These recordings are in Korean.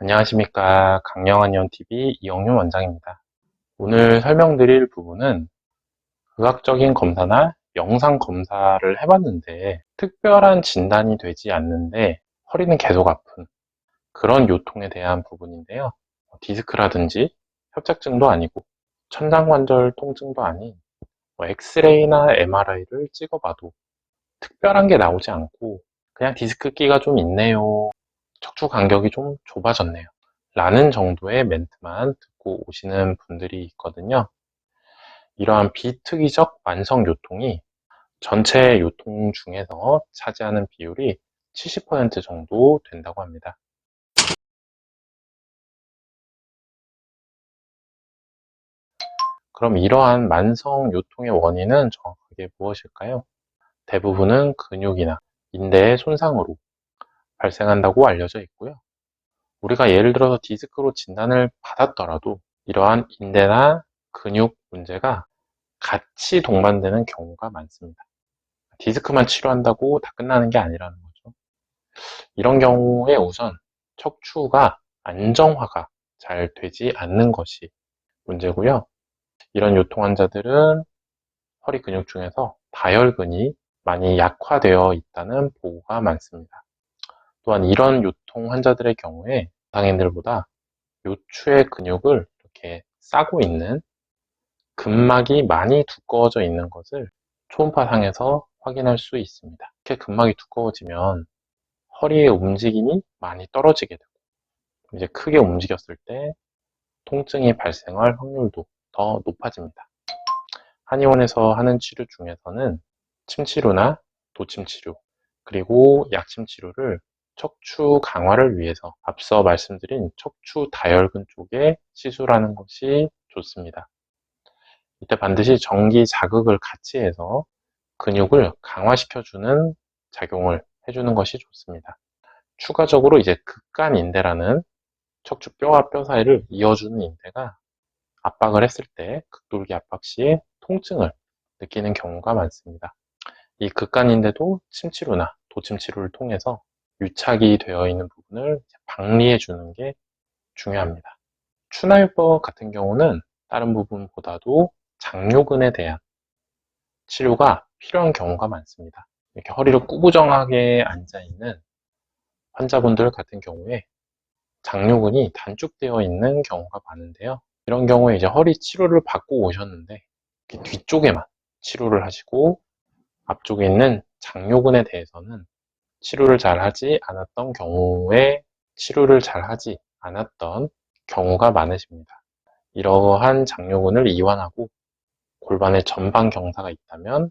안녕하십니까. 강영한의원TV 이영윤 원장입니다. 오늘 설명드릴 부분은 의학적인 검사나 영상 검사를 해봤는데 특별한 진단이 되지 않는데 허리는 계속 아픈 그런 요통에 대한 부분인데요. 디스크라든지 협착증도 아니고 천장관절 통증도 아닌 엑스레이나 MRI를 찍어봐도 특별한 게 나오지 않고 그냥 디스크 끼가 좀 있네요. 척추 간격이 좀 좁아졌네요. 라는 정도의 멘트만 듣고 오시는 분들이 있거든요. 이러한 비특이적 만성 요통이 전체 요통 중에서 차지하는 비율이 70% 정도 된다고 합니다. 그럼 이러한 만성 요통의 원인은 정확하게 무엇일까요? 대부분은 근육이나 인대의 손상으로 발생한다고 알려져 있고요. 우리가 예를 들어서 디스크로 진단을 받았더라도 이러한 인대나 근육 문제가 같이 동반되는 경우가 많습니다. 디스크만 치료한다고 다 끝나는 게 아니라는 거죠. 이런 경우에 우선 척추가 안정화가 잘 되지 않는 것이 문제고요. 이런 요통 환자들은 허리 근육 중에서 다혈근이 많이 약화되어 있다는 보고가 많습니다. 또한 이런 요통 환자들의 경우에 상인들보다 요추의 근육을 이렇게 싸고 있는 근막이 많이 두꺼워져 있는 것을 초음파상에서 확인할 수 있습니다. 이렇게 근막이 두꺼워지면 허리의 움직임이 많이 떨어지게 되고 이제 크게 움직였을 때 통증이 발생할 확률도 더 높아집니다. 한의원에서 하는 치료 중에서는 침치료나 도침치료 그리고 약침치료를 척추 강화를 위해서 앞서 말씀드린 척추 다혈근 쪽에 시술하는 것이 좋습니다. 이때 반드시 전기 자극을 같이 해서 근육을 강화시켜주는 작용을 해주는 것이 좋습니다. 추가적으로 이제 극간인대라는 척추뼈와 뼈 사이를 이어주는 인대가 압박을 했을 때 극돌기 압박 시에 통증을 느끼는 경우가 많습니다. 이 극간인대도 침치료나 도침치료를 통해서 유착이 되어 있는 부분을 박리해 주는 게 중요합니다. 추나요법 같은 경우는 다른 부분보다도 장요근에 대한 치료가 필요한 경우가 많습니다. 이렇게 허리를 구부정하게 앉아있는 환자분들 같은 경우에 장요근이 단축되어 있는 경우가 많은데요. 이런 경우에 이제 허리 치료를 받고 오셨는데 뒤쪽에만 치료를 하시고 앞쪽에 있는 장요근에 대해서는 치료를 잘 하지 않았던 경우에 치료를 잘 하지 않았던 경우가 많으십니다. 이러한 장요근을 이완하고 골반에 전방 경사가 있다면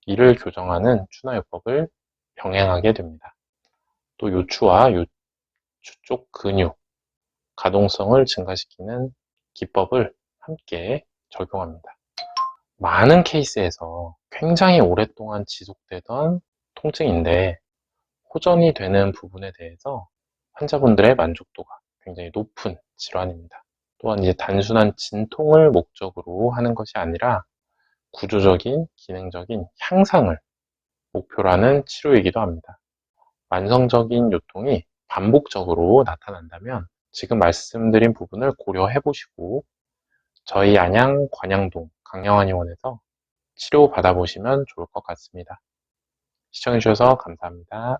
이를 교정하는 추나요법을 병행하게 됩니다. 또 요추와 요추 쪽 근육, 가동성을 증가시키는 기법을 함께 적용합니다. 많은 케이스에서 굉장히 오랫동안 지속되던 통증인데 호전이 되는 부분에 대해서 환자분들의 만족도가 굉장히 높은 질환입니다. 또한 이제 단순한 진통을 목적으로 하는 것이 아니라 구조적인, 기능적인 향상을 목표로 하는 치료이기도 합니다. 만성적인 요통이 반복적으로 나타난다면 지금 말씀드린 부분을 고려해 보시고 저희 안양 관양동 강영한의원에서 치료 받아보시면 좋을 것 같습니다. 시청해주셔서 감사합니다.